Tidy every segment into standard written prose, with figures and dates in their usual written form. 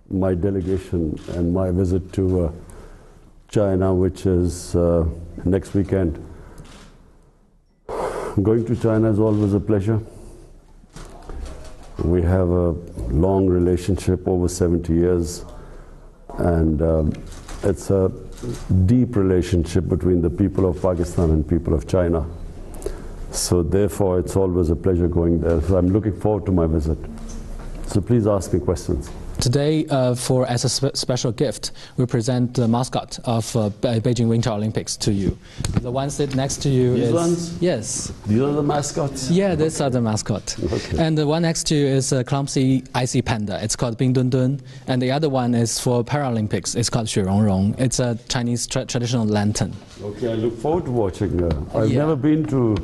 My delegation and my visit to China, which is next weekend. Going to China is always a pleasure. We have a long relationship, over 70 years, and it's a deep relationship between the people of Pakistan and people of China. So therefore, it's always a pleasure going there. So I'm looking forward to my visit. So please ask me questions. Today, as a special gift, we present the mascot of Beijing Winter Olympics to you. The one sitting next to you These is... ones? Yes. These are the mascots? Yeah, these are the mascot. Okay. And the one next to you is a clumsy icy panda. It's called Bing Dun Dun. And the other one is for Paralympics. It's called Xue Rong Rong. It's a Chinese traditional lantern. Okay, I look forward to watching. I've never been to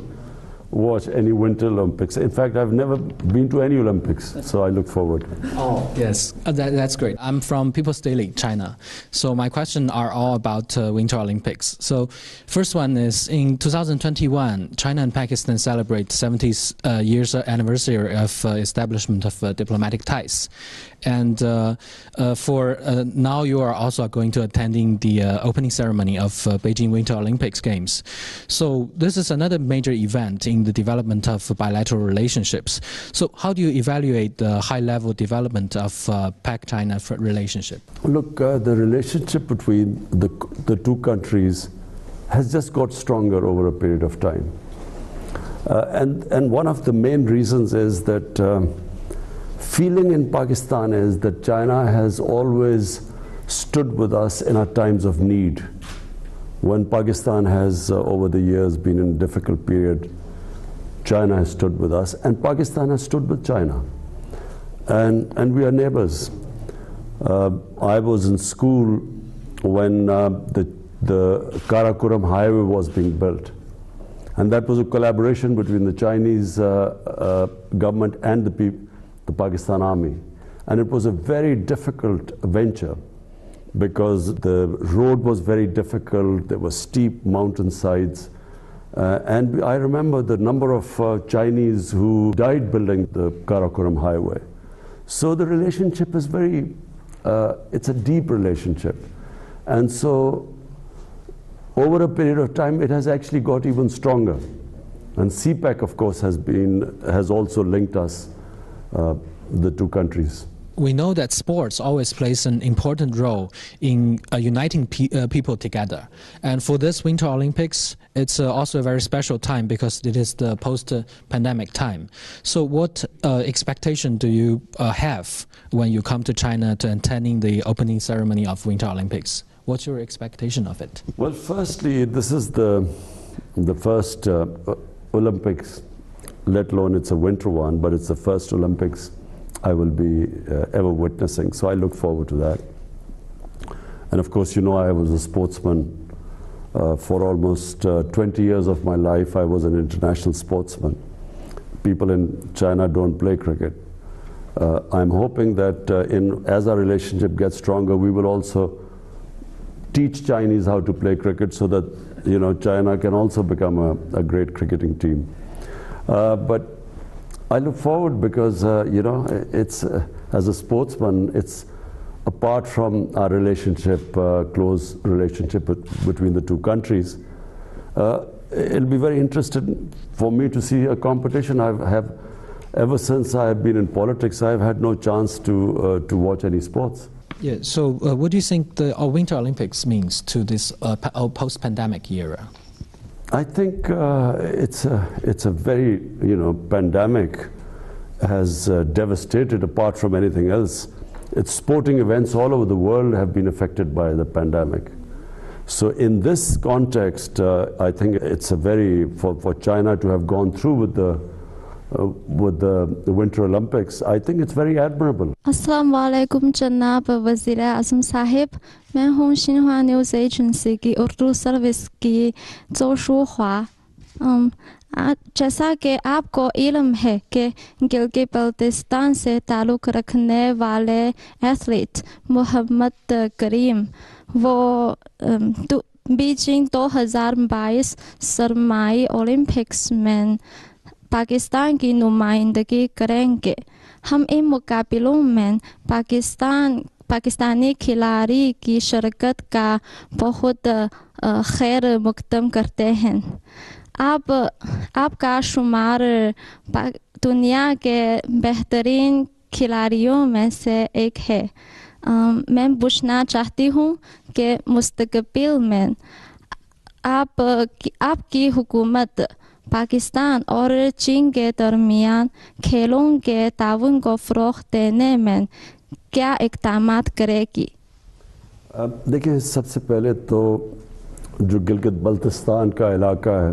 watch any Winter Olympics. In fact, I've never been to any Olympics, so I look forward. Oh, yes, that's great. I'm from People's Daily, China. So my questions are all about Winter Olympics. So first one is, in 2021, China and Pakistan celebrate 70th years anniversary of establishment of diplomatic ties. And for now, you are also going to attending the opening ceremony of Beijing Winter Olympics Games. So this is another major event in the development of bilateral relationships. So how do you evaluate the high-level development of Pak-China relationship? Look, the relationship between the two countries has just got stronger over a period of time. And one of the main reasons is that feeling in Pakistan is that China has always stood with us in our times of need. When Pakistan has, over the years, been in a difficult period, China has stood with us, and Pakistan has stood with China. And we are neighbors. I was in school when the Karakoram highway was being built. And that was a collaboration between the Chinese government and the Pakistan army. And it was a very difficult venture because the road was very difficult, there were steep mountainsides. And I remember the number of Chinese who died building the Karakoram highway. So the relationship is very, it's a deep relationship. And so over a period of time, it has actually got even stronger. And CPEC, of course, has also linked us, the two countries. We know that sports always plays an important role in uniting people together. And for this Winter Olympics, it's also a very special time because it is the post-pandemic time. So what expectation do you have when you come to China to attending the opening ceremony of Winter Olympics? What's your expectation of it? Well, firstly, this is the first Olympics, let alone it's a winter one, but it's the first Olympics I will be ever witnessing. So I look forward to that. And of course, you know, I was a sportsman for almost 20 years of my life. I was an international sportsman. People in China don't play cricket. I'm hoping that as our relationship gets stronger, we will also teach Chinese how to play cricket so that, you know, China can also become a great cricketing team. But I look forward because, you know, it's, as a sportsman, it's apart from our relationship, close relationship between the two countries. It'll be very interesting for me to see a competition. Ever since I have been in politics, I've had no chance to watch any sports. Yeah, so what do you think the Winter Olympics means to this post-pandemic era? I think it's a very, you know, pandemic has devastated apart from anything else. It's sporting events all over the world have been affected by the pandemic. So in this context, I think it's a very, for China to have gone through with the Winter Olympics, I think it's very admirable. अस्सलाम वालेकुम जनाब वज़ीर आज़म साहिब, मैं हूँ Xinhua news agency की Urdu service की Joshua. जैसा कि आपको इल्म है कि गिलगित बल्तिस्तान से ताल्लुक़ रखने वाले एथलीट मोहम्मद करीम वो बीजिंग 2022 सरमाई ओलंपिक्स में पाकिस्तान की नुमाइंदगी करेंगे। ہم ان مقابلوں میں پاکستانی کھلاڑی کی شرکت کا بہت خیر مقدم کرتے ہیں. آپ کا شمار دنیا کے بہترین کھلاڑیوں میں سے ایک ہے. میں پوچھنا چاہتی ہوں کہ مستقبل میں آپ کی حکومت پاکستان اور چین کے درمیان کھیلوں کے تعاون کو فروغ دینے میں کیا اقدامات کرے گی؟ دیکھیں، سب سے پہلے تو جو گلگت بلتستان کا علاقہ ہے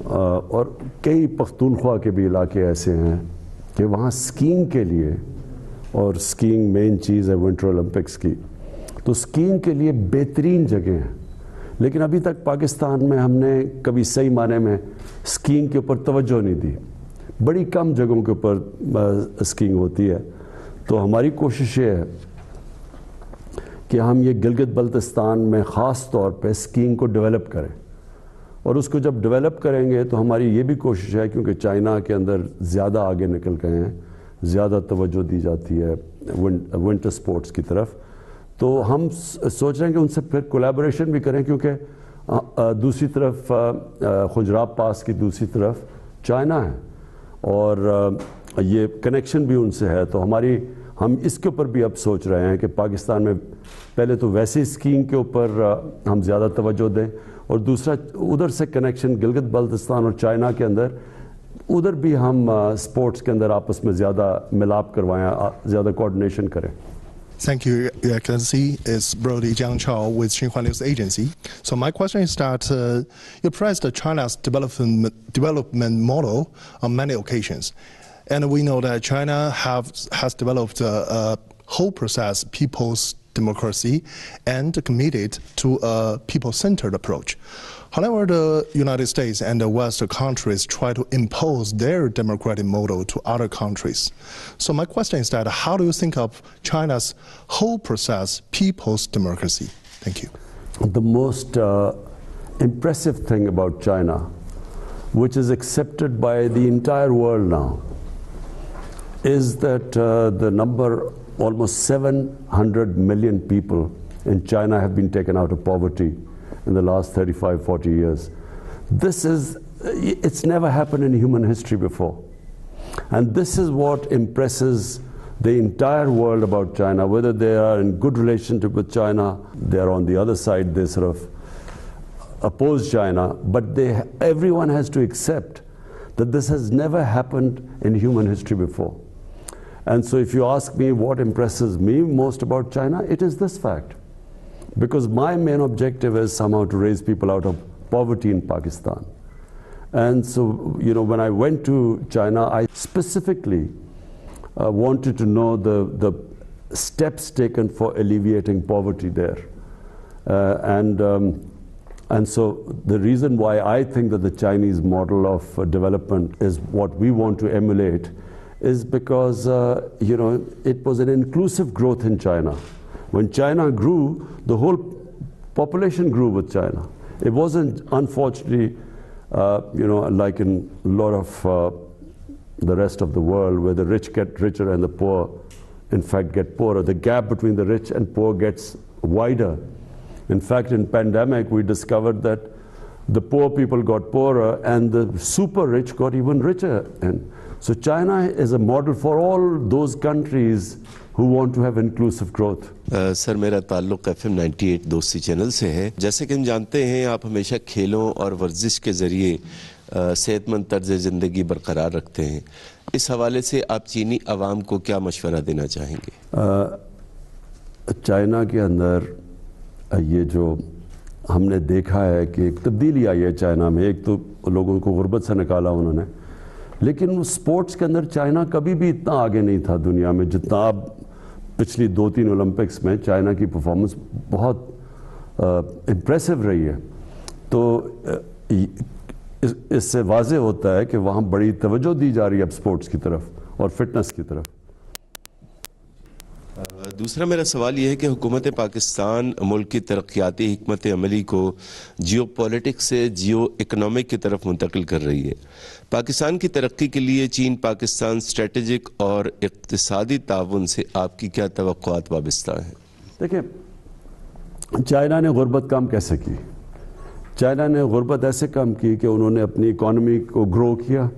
اور کئی پختونخوا کے بھی علاقے ایسے ہیں کہ وہاں سکینگ کے لیے، اور سکینگ مین چیز ہے ونٹر اولمپکس کی، تو سکینگ کے لیے بہترین جگہ ہیں. لیکن ابھی تک پاکستان میں ہم نے کبھی صحیح معنی میں سکینگ کے اوپر توجہ نہیں دی. بڑی کم جگہوں کے اوپر سکینگ ہوتی ہے. تو ہماری کوشش یہ ہے کہ ہم یہ گلگت بلتستان میں خاص طور پہ سکینگ کو ڈیولپ کریں، اور اس کو جب ڈیولپ کریں گے تو ہماری یہ بھی کوشش ہے، کیونکہ چائنا کے اندر زیادہ آگے نکل گئے ہیں، زیادہ توجہ دی جاتی ہے ونٹر سپورٹس کی طرف، تو ہم سوچ رہے ہیں کہ ان سے پھر کولیبوریشن بھی کریں، کیونکہ دوسری طرف خجراب پاس کی دوسری طرف چائنا ہے اور یہ کنیکشن بھی ان سے ہے. تو ہم اس کے اوپر بھی اب سوچ رہے ہیں کہ پاکستان میں پہلے تو ویسے اسکیم کے اوپر ہم زیادہ توجہ دیں، اور دوسرا ادھر سے کنیکشن گلگت بلتستان اور چائنا کے اندر، ادھر بھی ہم سپورٹس کے اندر آپس میں زیادہ ملاپ کروائیں، زیادہ کوآرڈینیشن کریں. Thank you, Your Excellency. It's Brody Jiang Chao with Xinhua News Agency. So my question is that you praised China's development model on many occasions. And we know that China has developed a whole process, people's democracy, and committed to a people-centered approach. However, the United States and the Western countries try to impose their democratic model to other countries. So my question is that how do you think of China's whole process, people's democracy? Thank you. The most impressive thing about China, which is accepted by the entire world now, is that the number, almost 700 million people in China have been taken out of poverty in the last 35-40 years. It's never happened in human history before. And this is what impresses the entire world about China, whether they are in good relationship with China, they are on the other side, they sort of oppose China, but everyone has to accept that this has never happened in human history before. And so if you ask me what impresses me most about China, it is this fact. Because my main objective is somehow to raise people out of poverty in Pakistan. And so, you know, when I went to China, I specifically wanted to know the steps taken for alleviating poverty there. And so the reason why I think that the Chinese model of development is what we want to emulate is because, you know, it was an inclusive growth in China. When China grew, the whole population grew with China. It wasn't, unfortunately, you know, like in a lot of the rest of the world, where the rich get richer and the poor, in fact, get poorer. The gap between the rich and poor gets wider. In fact, in pandemic, we discovered that the poor people got poorer and the super rich got even richer. And so China is a model for all those countries who want to have inclusive growth. سر میرا تعلق FM 98 دوستی channel سے ہے. جیسے کہ ہم جانتے ہیں آپ ہمیشہ کھیلوں اور ورزش کے ذریعے صحت مند طرز زندگی برقرار رکھتے ہیں. اس حوالے سے آپ چینی عوام کو کیا مشورہ دینا چاہیں گے؟ چائنا کے اندر یہ جو ہم نے دیکھا ہے کہ ایک تبدیلی آئی ہے چائنا میں. ایک تو لوگوں کو غربت سے نکالا انہوں نے، لیکن سپورٹس کے اندر چائنا کبھی بھی اتنا آگے نہیں تھا دنیا میں جتنا اب پچھلی 2-3 اولمپکس میں چائنا کی پرفارمنس بہت امپریسو رہی ہے. تو اس سے واضح ہوتا ہے کہ وہاں بڑی توجہ دی جا رہی ہے اب سپورٹس کی طرف اور فٹنس کی طرف. दूसरा मेरा सवाल ये है कि हुकूमत पाकिस्तान मुल्क की तरक्याती हिकमत अमली को जियो पॉलिटिक्स से जियो इकनॉमिक की तरफ मुंतकिल कर रही है। पाकिस्तान की तरक्की के लिए चीन पाकिस्तान स्ट्रेटजिक और इक़्तिसादी ताउन से आपकी क्या तवक्कुआत वाबस्ता हैं? देखिए, चाइना ने गुर्बत कम कैसे की? चाइना ने गुर्बत ऐसे कम की कि उन्होंने अपनी इकॉनमी को ग्रो किया।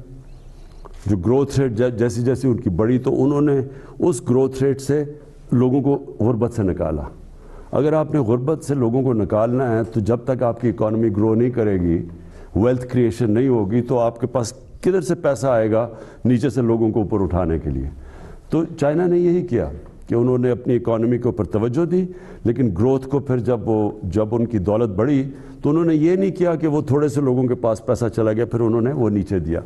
जो ग्रोथ रेट जैसी जैसी उनकी बढ़ी, तो उन्होंने उस ग्रोथ रेट से लोगों को गुर्बत से निकाला। अगर आपने गुर्बत से लोगों को निकालना है, तो जब तक आपकी इकॉनमी ग्रो नहीं करेगी, वेल्थ क्रिएशन नहीं होगी, तो आपके पास किधर से पैसा आएगा नीचे से लोगों को ऊपर उठाने के लिए? तो चाइना ने यही किया कि उन्होंने अपनी इकॉनमी के ऊपर तवज्जो दी, लेकिन ग्रोथ को फिर जब उनकी दौलत बढ़ी, तो उन्होंने ये नहीं किया कि वो थोड़े से लोगों के पास पैसा चला गया फिर उन्होंने वो नीचे दिया।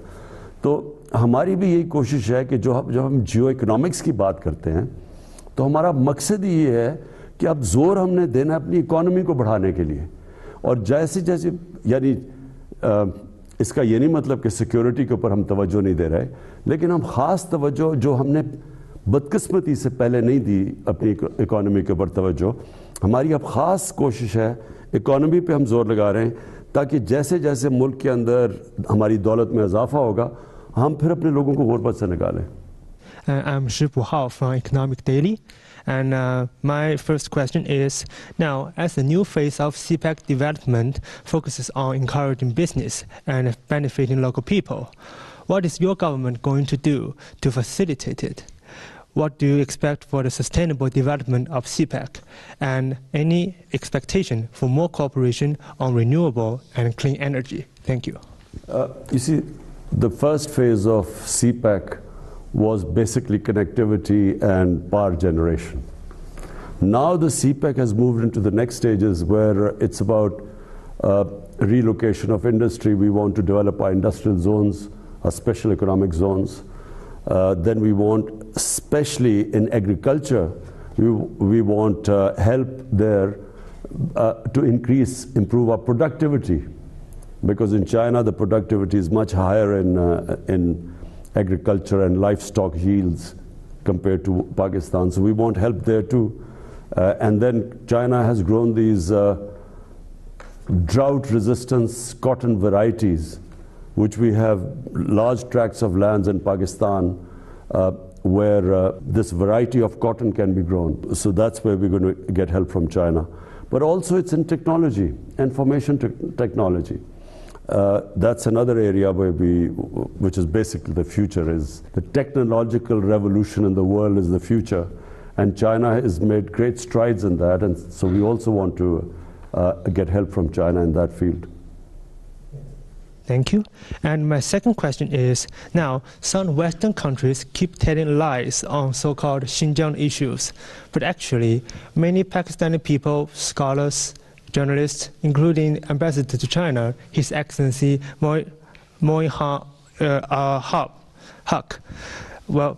तो हमारी भी यही कोशिश है कि जब हम जियो इकोनॉमिक्स की बात करते हैं, तो हमारा मकसद ही ये है कि अब जोर हमने देना है अपनी इकॉनमी को बढ़ाने के लिए। और जैसे जैसे यानी इसका ये नहीं मतलब कि सिक्योरिटी के ऊपर हम तवज्जो नहीं दे रहे, लेकिन हम ख़ास तवज्जो जो हमने बदकिस्मती से पहले नहीं दी अपनी इकॉनमी के ऊपर तवज्जो, हमारी अब ख़ास कोशिश है इकॉनमी पे हम जोर लगा रहे हैं, ताकि जैसे जैसे मुल्क के अंदर हमारी दौलत में इजाफा होगा, हम फिर अपने लोगों को गुर्बत से निकालें। I'm Shibuhao from Economic Daily, and my first question is, now as the new phase of CPEC development focuses on encouraging business and benefiting local people, what is your government going to do to facilitate it? What do you expect for the sustainable development of CPEC, and any expectation for more cooperation on renewable and clean energy? Thank you. You see, the first phase of CPEC was basically connectivity and power generation. Now the CPEC has moved into the next stages where it's about relocation of industry. We want to develop our industrial zones, our special economic zones. Then we want, especially in agriculture, we want help there to improve our productivity. Because in China, the productivity is much higher in agriculture and livestock yields compared to Pakistan. So we want help there too. And then China has grown these drought-resistant cotton varieties, which we have large tracts of lands in Pakistan where this variety of cotton can be grown. So that's where we're going to get help from China. But also it's in technology, information technology. That's another area where which is basically the future, is the technological revolution in the world is the future. And China has made great strides in that, and so we also want to get help from China in that field. Thank you. And my second question is, now some Western countries keep telling lies on so-called Xinjiang issues, but actually many Pakistani people, scholars, journalists, including Ambassador to China, His Excellency Moin Haq,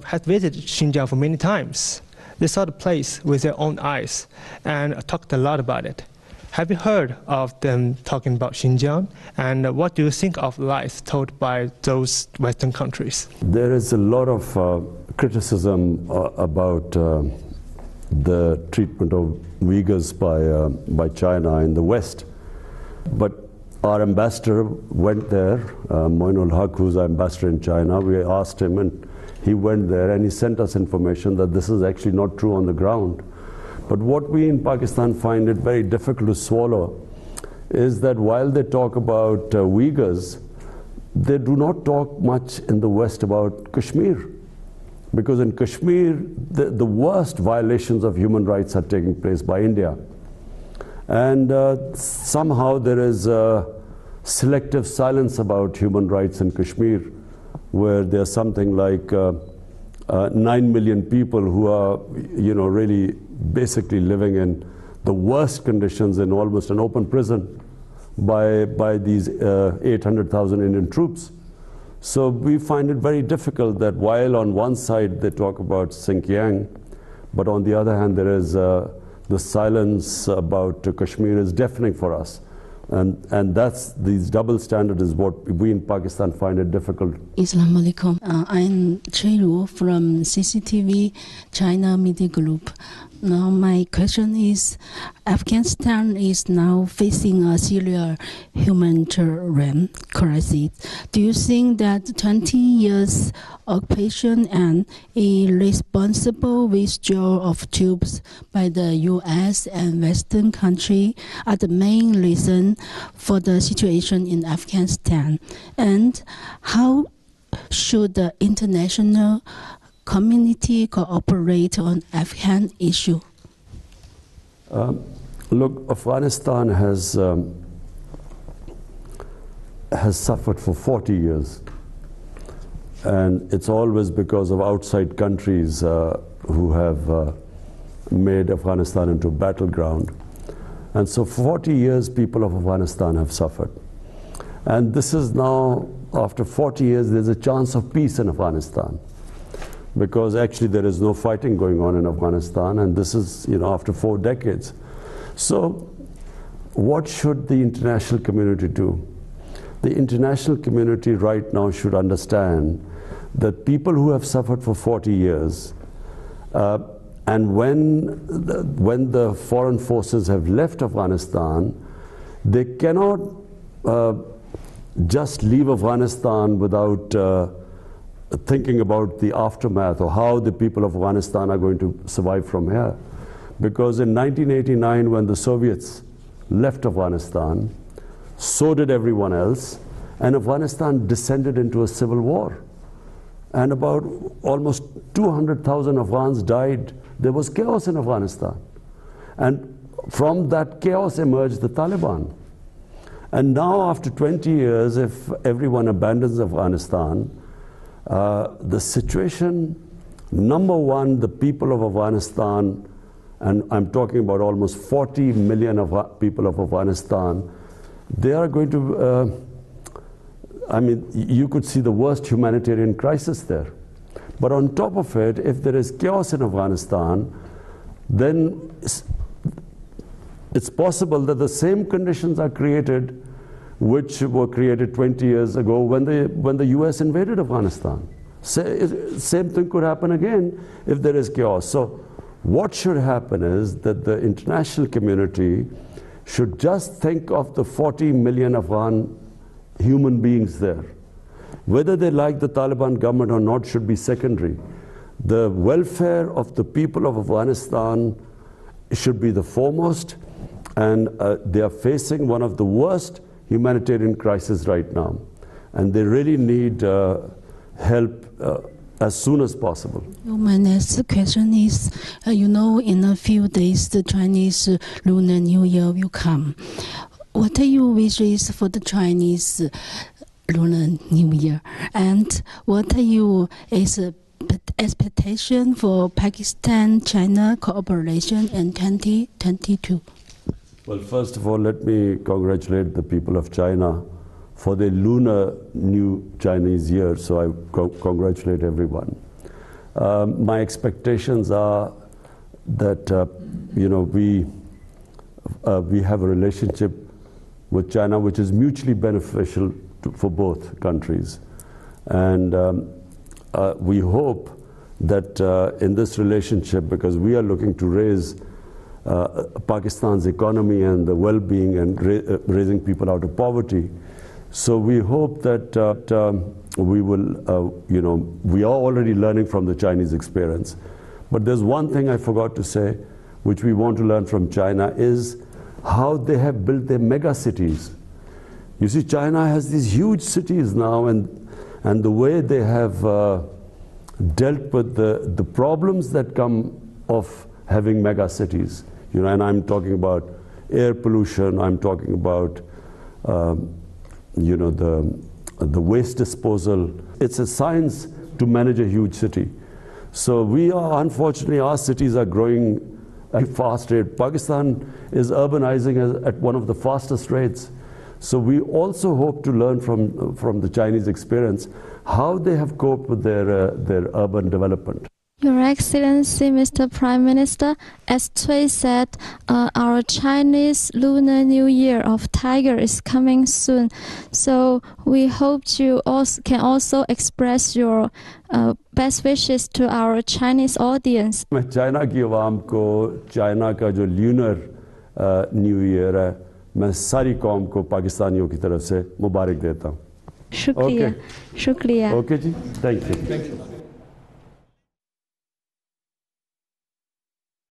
has visited Xinjiang for many times. They saw the place with their own eyes and talked a lot about it. Have you heard of them talking about Xinjiang? And what do you think of lies told by those Western countries? There is a lot of criticism about the treatment of Uyghurs by China in the West. But our ambassador went there, Moin Haq, who's our ambassador in China. We asked him, and he went there, and he sent us information that this is actually not true on the ground. But what we in Pakistan find it very difficult to swallow is that while they talk about Uyghurs, they do not talk much in the West about Kashmir. Because in Kashmir, the worst violations of human rights are taking place by India. And somehow there is selective silence about human rights in Kashmir, where there's something like 9 million people who are, really basically living in the worst conditions in almost an open prison by these 800,000 Indian troops. So we find it very difficult that while on one side they talk about Xinjiang, but on the other hand there is the silence about Kashmir is deafening for us. And that's, these double standard is what we in Pakistan find it difficult. Assalamu alaikum. I'm Chairu from CCTV China Media Group. Now my question is, Afghanistan is now facing a serious humanitarian crisis. Do you think that 20 years occupation and irresponsible withdrawal of troops by the US and Western countries are the main reason for the situation in Afghanistan? And how should the international community cooperate on Afghan issue? Look, Afghanistan has suffered for 40 years. And it's always because of outside countries who have made Afghanistan into a battleground. And so 40 years people of Afghanistan have suffered. And this is now, after 40 years, there's a chance of peace in Afghanistan. Because actually there is no fighting going on in Afghanistan, and this is, after 4 decades. So what should the international community do? The international community right now should understand that people who have suffered for 40 years, and when the foreign forces have left Afghanistan, they cannot just leave Afghanistan without thinking about the aftermath or how the people of Afghanistan are going to survive from here. Because in 1989, when the Soviets left Afghanistan, so did everyone else, and Afghanistan descended into a civil war. And about almost 200,000 Afghans died. There was chaos in Afghanistan. And from that chaos emerged the Taliban. And now, after 20 years, if everyone abandons Afghanistan, the situation, number one, the people of Afghanistan, and I'm talking about almost 40 million people of Afghanistan, they are going to, you could see the worst humanitarian crisis there. But on top of it, if there is chaos in Afghanistan, then it's possible that the same conditions are created which were created 20 years ago when the US invaded Afghanistan. Same thing could happen again if there is chaos. So what should happen is that the international community should just think of the 40 million Afghan human beings there. Whether they like the Taliban government or not should be secondary. The welfare of the people of Afghanistan should be the foremost, and they are facing one of the worst humanitarian crises right now, and they really need help as soon as possible. My next question is, in a few days the Chinese Lunar New Year will come. What are your wishes for the Chinese Lunar New Year, and what are your expectations for Pakistan-China cooperation in 2022? Well, first of all, let me congratulate the people of China for their Lunar New Chinese Year, so I congratulate everyone. My expectations are that we have a relationship with China which is mutually beneficial for both countries, and we hope that in this relationship, because we are looking to raise Pakistan's economy and the well-being and raising people out of poverty. So we hope that we will, we are already learning from the Chinese experience. But there's one thing I forgot to say, which we want to learn from China, is how they have built their mega cities. You see, China has these huge cities now, and the way they have dealt with the problems that come of having mega cities. And I'm talking about air pollution, I'm talking about the waste disposal. It's a science to manage a huge city. So unfortunately, our cities are growing at a fast rate. Pakistan is urbanizing at one of the fastest rates. So we also hope to learn from the Chinese experience how they have coped with their urban development. Your Excellency, Mr. Prime Minister, as Cui said, our Chinese Lunar New Year of Tiger is coming soon. So we hope you also can also express your best wishes to our Chinese audience. मैं China की आवाम को China का जो lunar new year है मैं सारी कौम को पाकिस्तानियों की तरफ से मुबारक देता हूँ। शुक्रिया, शुक्रिया। ओके जी, थैंक यू।